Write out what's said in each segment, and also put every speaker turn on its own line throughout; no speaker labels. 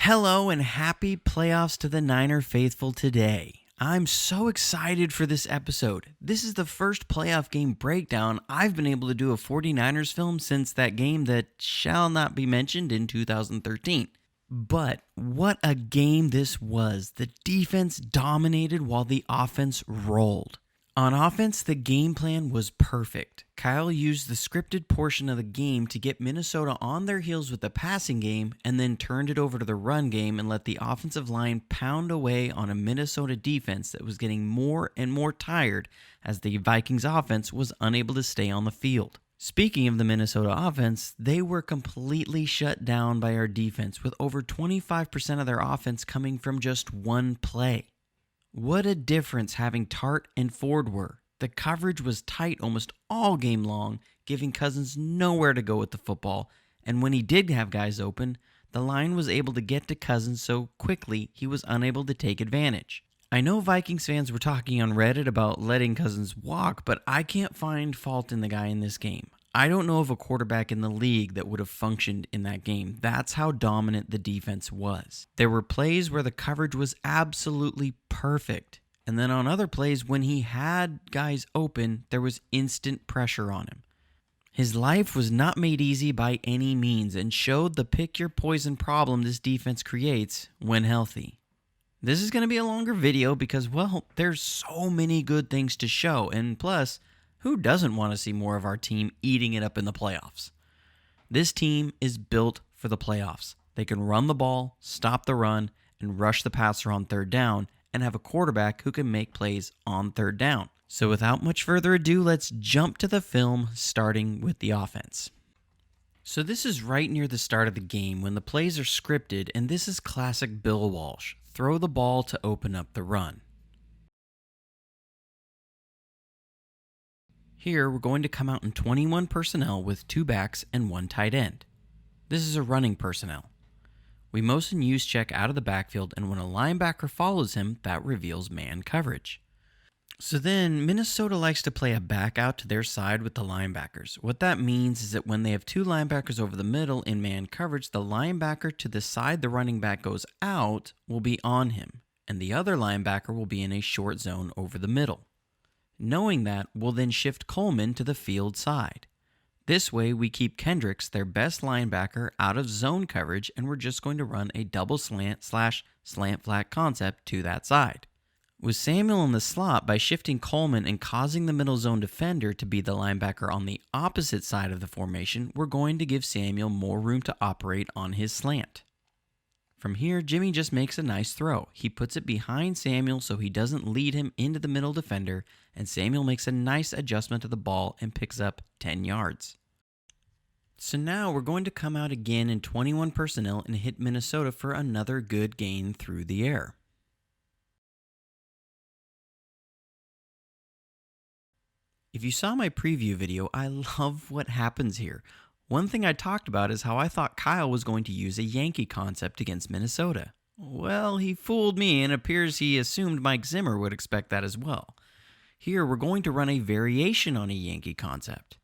Hello and happy playoffs to the Niner faithful today. I'm so excited for this episode. This is the first playoff game breakdown I've been able to do a 49ers film since that game that shall not be mentioned in 2013. But what a game this was. The defense dominated while the offense rolled. On offense, the game plan was perfect. Kyle used the scripted portion of the game to get Minnesota on their heels with the passing game and then turned it over to the run game and let the offensive line pound away on a Minnesota defense that was getting more and more tired as the Vikings offense was unable to stay on the field. Speaking of the Minnesota offense, they were completely shut down by our defense with over 25% of their offense coming from just one play. What a difference having Tart and Ford were. The coverage was tight almost all game long, giving Cousins nowhere to go with the football, and when he did have guys open, the line was able to get to Cousins so quickly he was unable to take advantage. I know Vikings fans were talking on Reddit about letting Cousins walk, but I can't find fault in the guy in this game. I don't know of a quarterback in the league that would have functioned in that game. That's how dominant the defense was. There were plays where the coverage was absolutely perfect. And then on other plays, when he had guys open, there was instant pressure on him. His life was not made easy by any means and showed the pick your poison problem this defense creates when healthy. This is going to be a longer video because, well, there's so many good things to show. And plus, who doesn't want to see more of our team eating it up in the playoffs? This team is built for the playoffs. They can run the ball, stop the run, and rush the passer on third down, and have a quarterback who can make plays on third down. So without much further ado, let's jump to the film, starting with the offense. So this is right near the start of the game when the plays are scripted, and this is classic Bill Walsh. Throw the ball to open up the run. Here, we're going to come out in 21 personnel with 2 backs and 1 tight end. This is a running personnel. We motion use check out of the backfield, and when a linebacker follows him, that reveals man coverage. So then, Minnesota likes to play a back out to their side with the linebackers. What that means is that when they have 2 linebackers over the middle in man coverage, the linebacker to the side the running back goes out will be on him, and the other linebacker will be in a short zone over the middle. Knowing that, we'll then shift Coleman to the field side. This way, we keep Kendricks, their best linebacker, out of zone coverage, and we're just going to run a double slant/slant flat concept to that side. With Samuel in the slot, by shifting Coleman and causing the middle zone defender to be the linebacker on the opposite side of the formation, we're going to give Samuel more room to operate on his slant. From here, Jimmy just makes a nice throw. He puts it behind Samuel so he doesn't lead him into the middle defender, and Samuel makes a nice adjustment to the ball and picks up 10 yards. So now we're going to come out again in 21 personnel and hit Minnesota for another good gain through the air. If you saw my preview video, I love what happens here. One thing I talked about is how I thought Kyle was going to use a Yankee concept against Minnesota. Well, he fooled me, and it appears he assumed Mike Zimmer would expect that as well. Here, we're going to run a variation on a Yankee concept,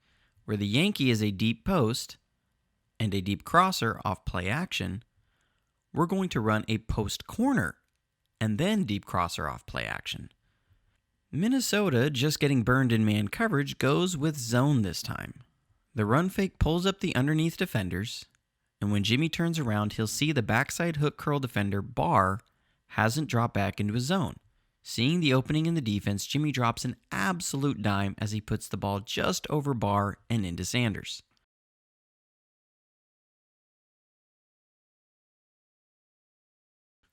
where the Yankee is a deep post and a deep crosser off play action. We're going to run a post corner and then deep crosser off play action. Minnesota, just getting burned in man coverage, goes with zone this time. The run fake pulls up the underneath defenders, and when Jimmy turns around, he'll see the backside hook curl defender, Barr, hasn't dropped back into his zone. Seeing the opening in the defense, Jimmy drops an absolute dime as he puts the ball just over Barr and into Sanders.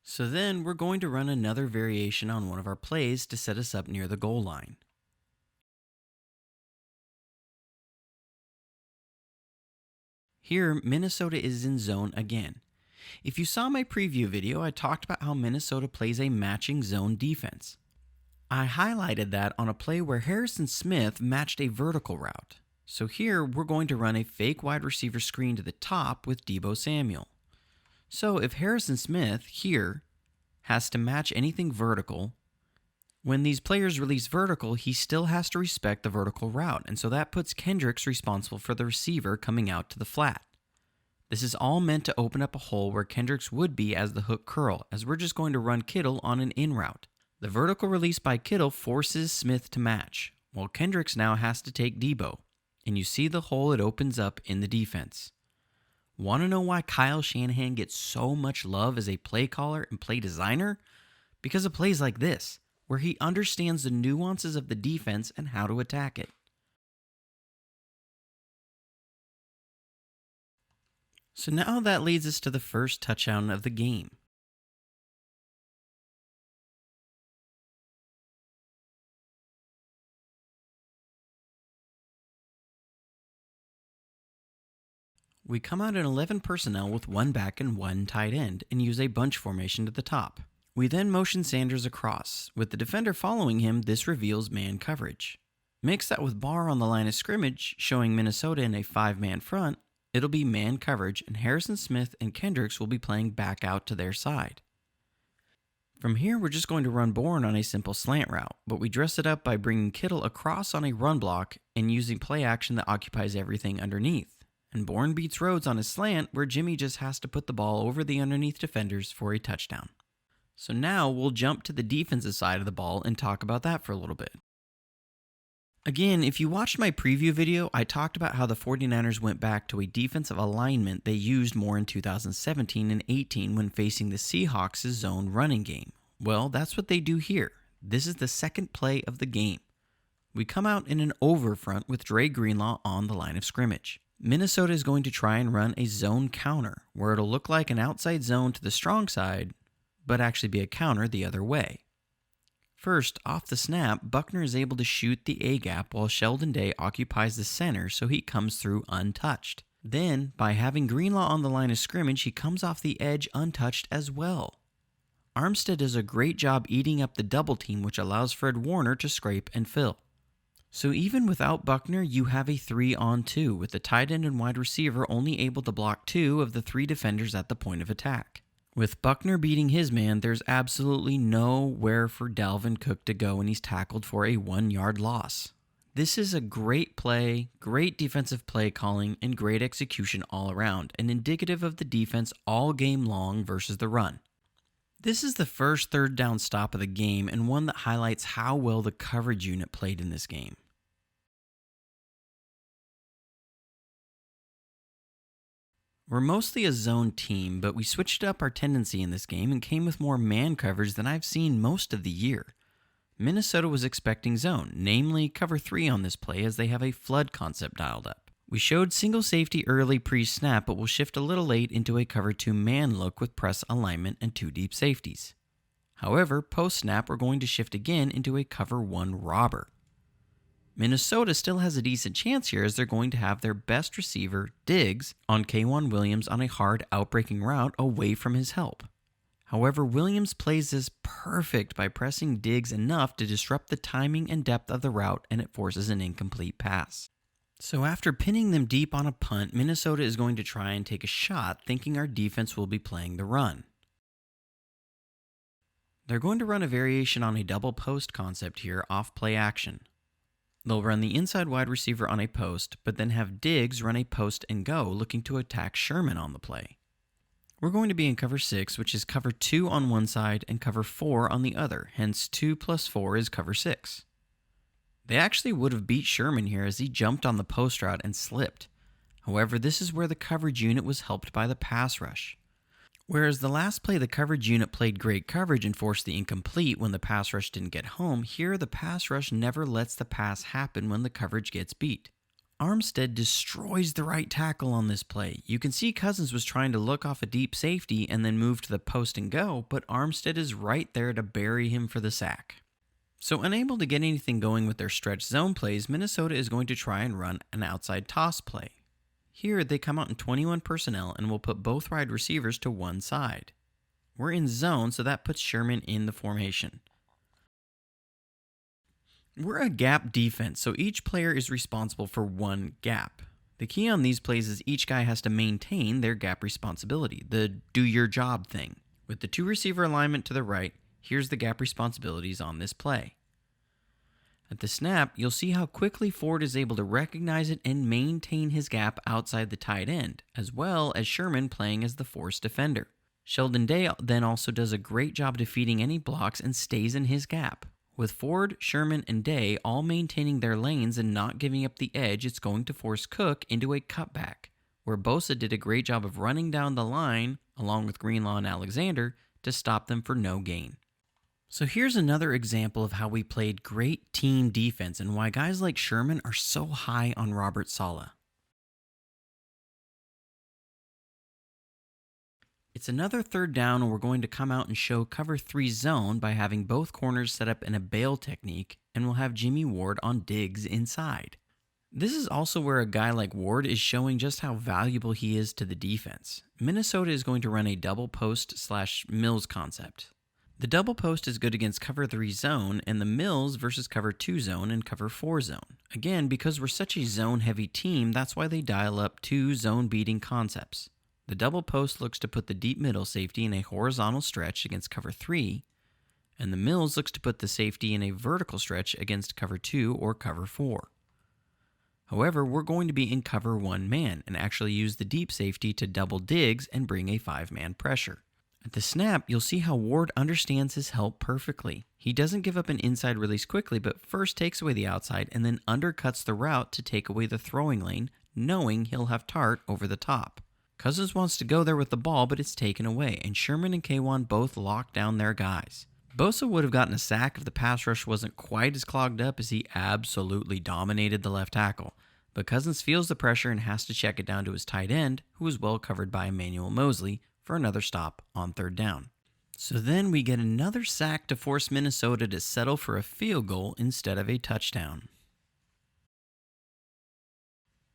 So then we're going to run another variation on one of our plays to set us up near the goal line. Here, Minnesota is in zone again. If you saw my preview video, I talked about how Minnesota plays a matching zone defense. I highlighted that on a play where Harrison Smith matched a vertical route. So here, we're going to run a fake wide receiver screen to the top with Deebo Samuel. So if Harrison Smith here has to match anything vertical, when these players release vertical, he still has to respect the vertical route, and so that puts Kendricks responsible for the receiver coming out to the flat. This is all meant to open up a hole where Kendricks would be as the hook curl, as we're just going to run Kittle on an in route. The vertical release by Kittle forces Smith to match, while Kendricks now has to take Debo, and you see the hole it opens up in the defense. Want to know why Kyle Shanahan gets so much love as a play caller and play designer? Because of plays like this, where he understands the nuances of the defense and how to attack it. So now that leads us to the first touchdown of the game. We come out in 11 personnel with one back and one tight end and use a bunch formation to the top. We then motion Sanders across. With the defender following him, this reveals man coverage. Mix that with Barr on the line of scrimmage, showing Minnesota in a 5-man front, it'll be man coverage, and Harrison Smith and Kendricks will be playing back out to their side. From here, we're just going to run Bourne on a simple slant route, but we dress it up by bringing Kittle across on a run block and using play action that occupies everything underneath. And Bourne beats Rhodes on his slant, where Jimmy just has to put the ball over the underneath defenders for a touchdown. So now we'll jump to the defensive side of the ball and talk about that for a little bit. Again, if you watched my preview video, I talked about how the 49ers went back to a defensive alignment they used more in 2017 and 18 when facing the Seahawks' zone running game. Well, that's what they do here. This is the second play of the game. We come out in an over front with Dre Greenlaw on the line of scrimmage. Minnesota is going to try and run a zone counter, where it'll look like an outside zone to the strong side, but actually be a counter the other way. First, off the snap, Buckner is able to shoot the A-gap while Sheldon Day occupies the center, so he comes through untouched. Then, by having Greenlaw on the line of scrimmage, he comes off the edge untouched as well. Armstead does a great job eating up the double team, which allows Fred Warner to scrape and fill. So even without Buckner, you have a 3-on-2, with the tight end and wide receiver only able to block 2 of the 3 defenders at the point of attack. With Buckner beating his man, there's absolutely nowhere for Dalvin Cook to go, and he's tackled for a 1-yard loss. This is a great play, great defensive play calling, and great execution all around, and indicative of the defense all game long versus the run. This is the first third down stop of the game, and one that highlights how well the coverage unit played in this game. We're mostly a zone team, but we switched up our tendency in this game and came with more man coverage than I've seen most of the year. Minnesota was expecting zone, namely cover 3 on this play, as they have a flood concept dialed up. We showed single safety early pre-snap, but will shift a little late into a cover 2 man look with press alignment and 2 deep safeties. However, post-snap, we're going to shift again into a cover 1 robber. Minnesota still has a decent chance here, as they're going to have their best receiver, Diggs, on K'Wan Williams on a hard outbreaking route away from his help. However, Williams plays this perfect by pressing Diggs enough to disrupt the timing and depth of the route, and it forces an incomplete pass. So after pinning them deep on a punt, Minnesota is going to try and take a shot, thinking our defense will be playing the run. They're going to run a variation on a double post concept here off play action. They'll run the inside wide receiver on a post, but then have Diggs run a post and go, looking to attack Sherman on the play. We're going to be in cover 6, which is cover 2 on one side and cover 4 on the other, hence 2 plus 4 is cover 6. They actually would have beat Sherman here, as he jumped on the post route and slipped. However, this is where the coverage unit was helped by the pass rush. Whereas the last play, the coverage unit played great coverage and forced the incomplete when the pass rush didn't get home, here the pass rush never lets the pass happen when the coverage gets beat. Armstead destroys the right tackle on this play. You can see Cousins was trying to look off a deep safety and then move to the post and go, but Armstead is right there to bury him for the sack. So unable to get anything going with their stretch zone plays, Minnesota is going to try and run an outside toss play. Here, they come out in 21 personnel and will put both wide receivers to one side. We're in zone, so that puts Sherman in the formation. We're a gap defense, so each player is responsible for one gap. The key on these plays is each guy has to maintain their gap responsibility, the do your job thing. With the 2 receiver alignment to the right, here's the gap responsibilities on this play. At the snap, you'll see how quickly Ford is able to recognize it and maintain his gap outside the tight end, as well as Sherman playing as the force defender. Sheldon Day then also does a great job defeating any blocks and stays in his gap. With Ford, Sherman, and Day all maintaining their lanes and not giving up the edge, it's going to force Cook into a cutback, where Bosa did a great job of running down the line, along with Greenlaw and Alexander, to stop them for no gain. So here's another example of how we played great team defense and why guys like Sherman are so high on Robert Saleh. It's another third down, and we're going to come out and show cover 3 zone by having both corners set up in a bail technique, and we'll have Jimmy Ward on Diggs inside. This is also where a guy like Ward is showing just how valuable he is to the defense. Minnesota is going to run a double post / Mills concept. The double post is good against cover 3 zone, and the Mills versus cover 2 zone and cover 4 zone. Again, because we're such a zone heavy team, that's why they dial up 2 zone beating concepts. The double post looks to put the deep middle safety in a horizontal stretch against cover 3, and the Mills looks to put the safety in a vertical stretch against cover 2 or cover 4. However, we're going to be in cover 1 man and actually use the deep safety to double Diggs and bring a 5-man pressure. At the snap, you'll see how Ward understands his help perfectly. He doesn't give up an inside release quickly, but first takes away the outside and then undercuts the route to take away the throwing lane, knowing he'll have Tart over the top. Cousins wants to go there with the ball, but it's taken away, and Sherman and K'Wan both lock down their guys. Bosa would have gotten a sack if the pass rush wasn't quite as clogged up, as he absolutely dominated the left tackle, but Cousins feels the pressure and has to check it down to his tight end, who is well covered by Emmanuel Mosley, for another stop on third down. So then we get another sack to force Minnesota to settle for a field goal instead of a touchdown.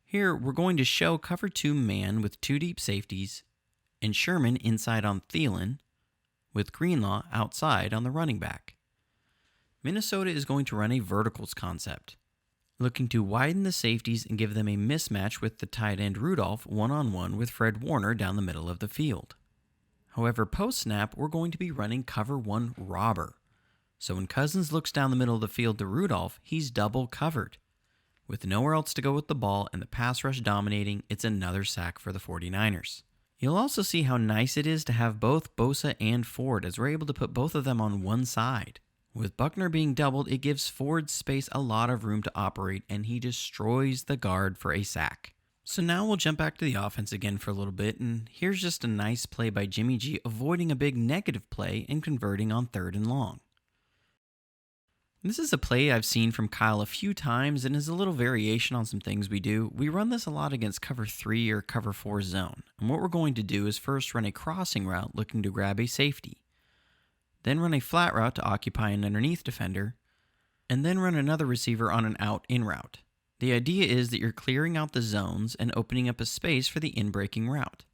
Here, we're going to show cover 2 man with 2 deep safeties and Sherman inside on Thielen, with Greenlaw outside on the running back. Minnesota is going to run a verticals concept, looking to widen the safeties and give them a mismatch with the tight end Rudolph one-on-one with Fred Warner down the middle of the field. However, post-snap, we're going to be running cover 1 robber. So when Cousins looks down the middle of the field to Rudolph, he's double covered. With nowhere else to go with the ball and the pass rush dominating, it's another sack for the 49ers. You'll also see how nice it is to have both Bosa and Ford, as we're able to put both of them on one side. With Buckner being doubled, it gives Ford's space a lot of room to operate, and he destroys the guard for a sack. So now we'll jump back to the offense again for a little bit, and here's just a nice play by Jimmy G avoiding a big negative play and converting on 3rd and long. This is a play I've seen from Kyle a few times and is a little variation on some things we do. We run this a lot against cover 3 or cover 4 zone. And what we're going to do is first run a crossing route looking to grab a safety. Then run a flat route to occupy an underneath defender. And then run another receiver on an out-in route. The idea is that you're clearing out the zones and opening up a space for the in-breaking route.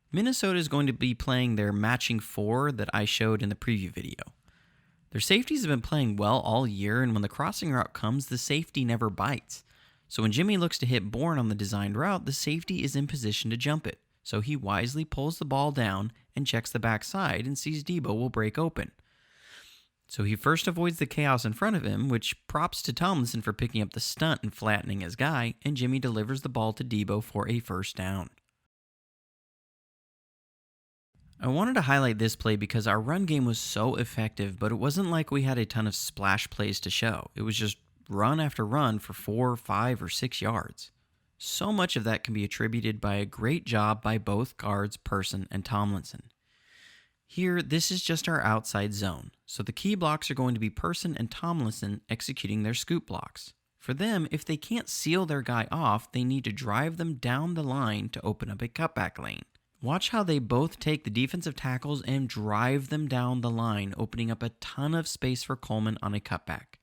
Minnesota is going to be playing their matching 4 that I showed in the preview video. Their safeties have been playing well all year, and when the crossing route comes, the safety never bites. So when Jimmy looks to hit Bourne on the designed route, the safety is in position to jump it. So he wisely pulls the ball down and checks the backside and sees Debo will break open. So he first avoids the chaos in front of him, which props to Tomlinson for picking up the stunt and flattening his guy, and Jimmy delivers the ball to Debo for a first down. I wanted to highlight this play because our run game was so effective, but it wasn't like we had a ton of splash plays to show. It was just run after run for 4, 5, or 6 yards. So much of that can be attributed by a great job by both guards, Person and Tomlinson. Here, this is just our outside zone, so the key blocks are going to be Person and Tomlinson executing their scoop blocks. For them, if they can't seal their guy off, they need to drive them down the line to open up a cutback lane. Watch how they both take the defensive tackles and drive them down the line, opening up a ton of space for Coleman on a cutback.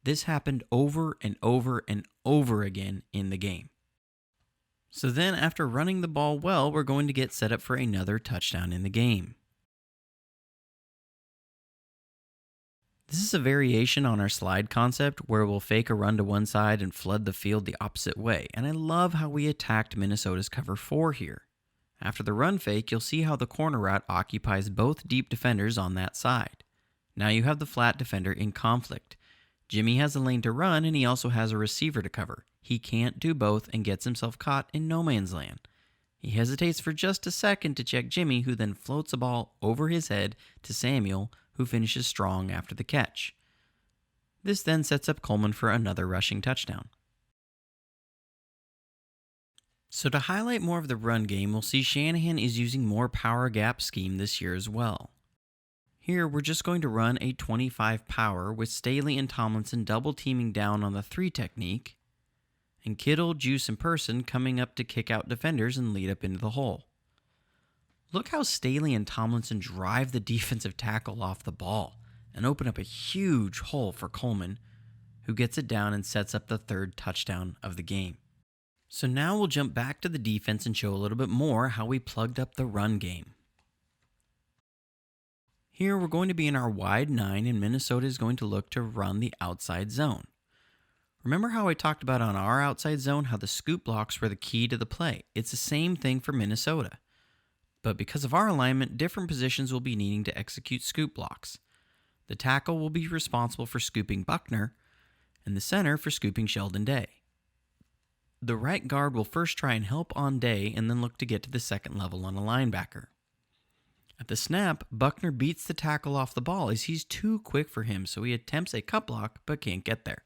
This happened over and over and over again in the game. So then, after running the ball well, we're going to get set up for another touchdown in the game. This is a variation on our slide concept where we'll fake a run to one side and flood the field the opposite way, and I love how we attacked Minnesota's cover 4 here. After the run fake, you'll see how the corner route occupies both deep defenders on that side. Now you have the flat defender in conflict. Jimmy has a lane to run and he also has a receiver to cover. He can't do both and gets himself caught in no man's land. He hesitates for just a second to check Jimmy, who then floats a ball over his head to Samuel, who finishes strong after the catch. This then sets up Coleman for another rushing touchdown. So to highlight more of the run game, we'll see Shanahan is using more power gap scheme this year as well. Here, we're just going to run a 25 power with Staley and Tomlinson double teaming down on the 3 technique, and Kittle, Juice, and Person coming up to kick out defenders and lead up into the hole. Look how Staley and Tomlinson drive the defensive tackle off the ball and open up a huge hole for Coleman, who gets it down and sets up the 3rd touchdown of the game. So now we'll jump back to the defense and show a little bit more how we plugged up the run game. Here we're going to be in our wide 9 and Minnesota is going to look to run the outside zone. Remember how I talked about on our outside zone how the scoop blocks were the key to the play? It's the same thing for Minnesota. But because of our alignment, different positions will be needing to execute scoop blocks. The tackle will be responsible for scooping Buckner, and the center for scooping Sheldon Day. The right guard will first try and help on Day and then look to get to the second level on a linebacker. At the snap, Buckner beats the tackle off the ball as he's too quick for him, so he attempts a cut block but can't get there.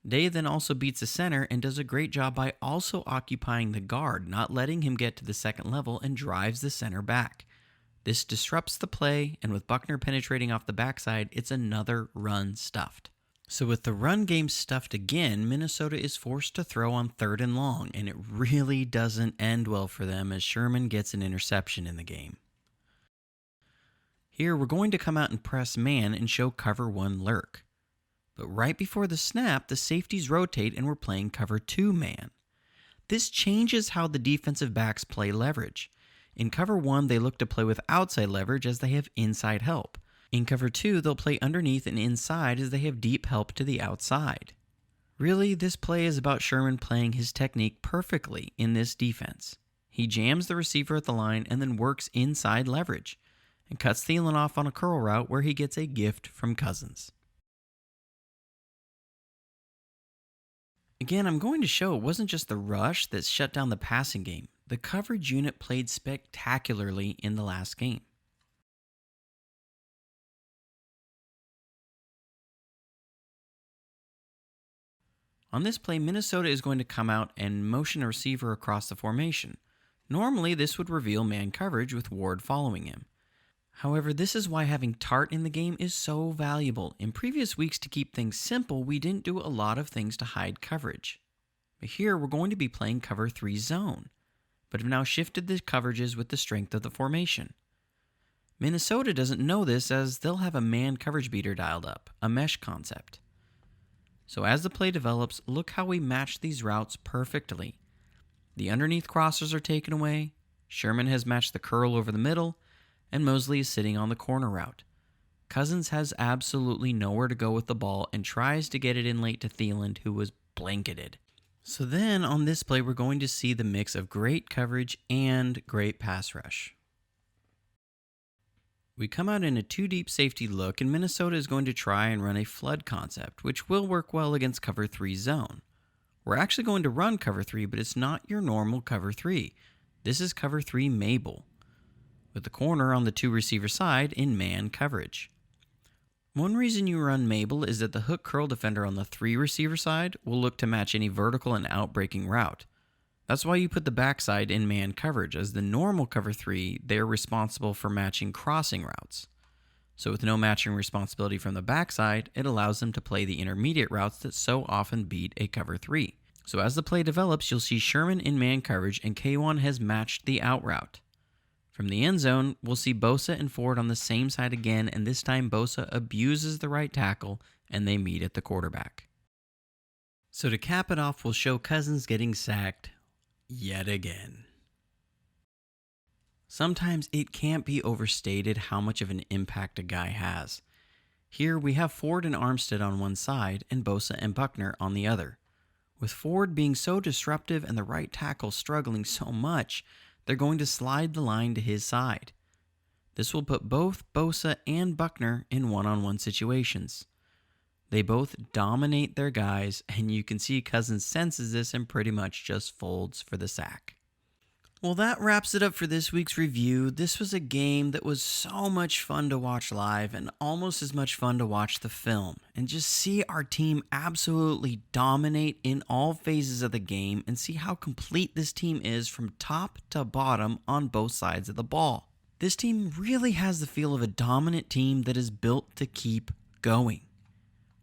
Day then also beats the center and does a great job by also occupying the guard, not letting him get to the second level, and drives the center back. This disrupts the play, and with Buckner penetrating off the backside, it's another run stuffed. So with the run game stuffed again, Minnesota is forced to throw on 3rd and long, and it really doesn't end well for them as Sherman gets an interception in the game. Here we're going to come out and press man and show cover 1 lurk. But right before the snap, the safeties rotate and we're playing cover 2 man. This changes how the defensive backs play leverage. In cover 1, they look to play with outside leverage as they have inside help. In cover 2, they'll play underneath and inside as they have deep help to the outside. Really, this play is about Sherman playing his technique perfectly in this defense. He jams the receiver at the line and then works inside leverage, and cuts Thielen off on a curl route where he gets a gift from Cousins. Again, I'm going to show it wasn't just the rush that shut down the passing game. The coverage unit played spectacularly in the last game. On this play, Minnesota is going to come out and motion a receiver across the formation. Normally, this would reveal man coverage with Ward following him. However, this is why having Tart in the game is so valuable. In previous weeks, to keep things simple, we didn't do a lot of things to hide coverage. But here, we're going to be playing cover 3 zone, but have now shifted the coverages with the strength of the formation. Minnesota doesn't know this as they'll have a man coverage beater dialed up, a mesh concept. So as the play develops, look how we match these routes perfectly. The underneath crossers are taken away, Sherman has matched the curl over the middle, and Mosley is sitting on the corner route. Cousins has absolutely nowhere to go with the ball and tries to get it in late to Thielen, who was blanketed. So then on this play, we're going to see the mix of great coverage and great pass rush. We come out in a 2-deep safety look, and Minnesota is going to try and run a flood concept, which will work well against cover 3 zone. We're actually going to run cover 3, but it's not your normal cover 3. This is cover 3 Mabel, with the corner on the 2 receiver side in man coverage. One reason you run Mabel is that the hook curl defender on the 3 receiver side will look to match any vertical and outbreaking route. That's why you put the backside in man coverage, as the normal cover 3, they're responsible for matching crossing routes. So with no matching responsibility from the backside, it allows them to play the intermediate routes that so often beat a cover 3. So as the play develops, you'll see Sherman in man coverage and K1 has matched the out route. From the end zone, we'll see Bosa and Ford on the same side again, and this time Bosa abuses the right tackle, and they meet at the quarterback. So to cap it off, we'll show Cousins getting sacked yet again. Sometimes it can't be overstated how much of an impact a guy has. Here we have Ford and Armstead on one side, and Bosa and Buckner on the other. With Ford being so disruptive and the right tackle struggling so much, they're going to slide the line to his side. This will put both Bosa and Buckner in one-on-one situations. They both dominate their guys, and you can see Cousins senses this and pretty much just folds for the sack. Well, that wraps it up for this week's review. This was a game that was so much fun to watch live and almost as much fun to watch the film and just see our team absolutely dominate in all phases of the game and see how complete this team is from top to bottom on both sides of the ball. This team really has the feel of a dominant team that is built to keep going.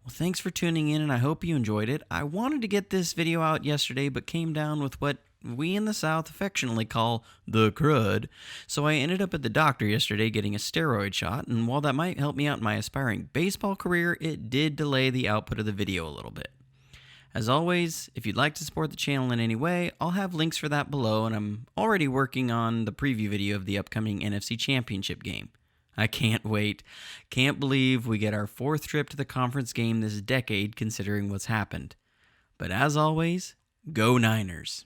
Well, thanks for tuning in, and I hope you enjoyed it. I wanted to get this video out yesterday, but came down with what we in the South affectionately call the crud. So I ended up at the doctor yesterday getting a steroid shot, and while that might help me out in my aspiring baseball career, it did delay the output of the video a little bit. As always, if you'd like to support the channel in any way, I'll have links for that below, and I'm already working on the preview video of the upcoming NFC Championship game. I can't wait. Can't believe we get our 4th trip to the conference game this decade considering what's happened. But as always, go Niners.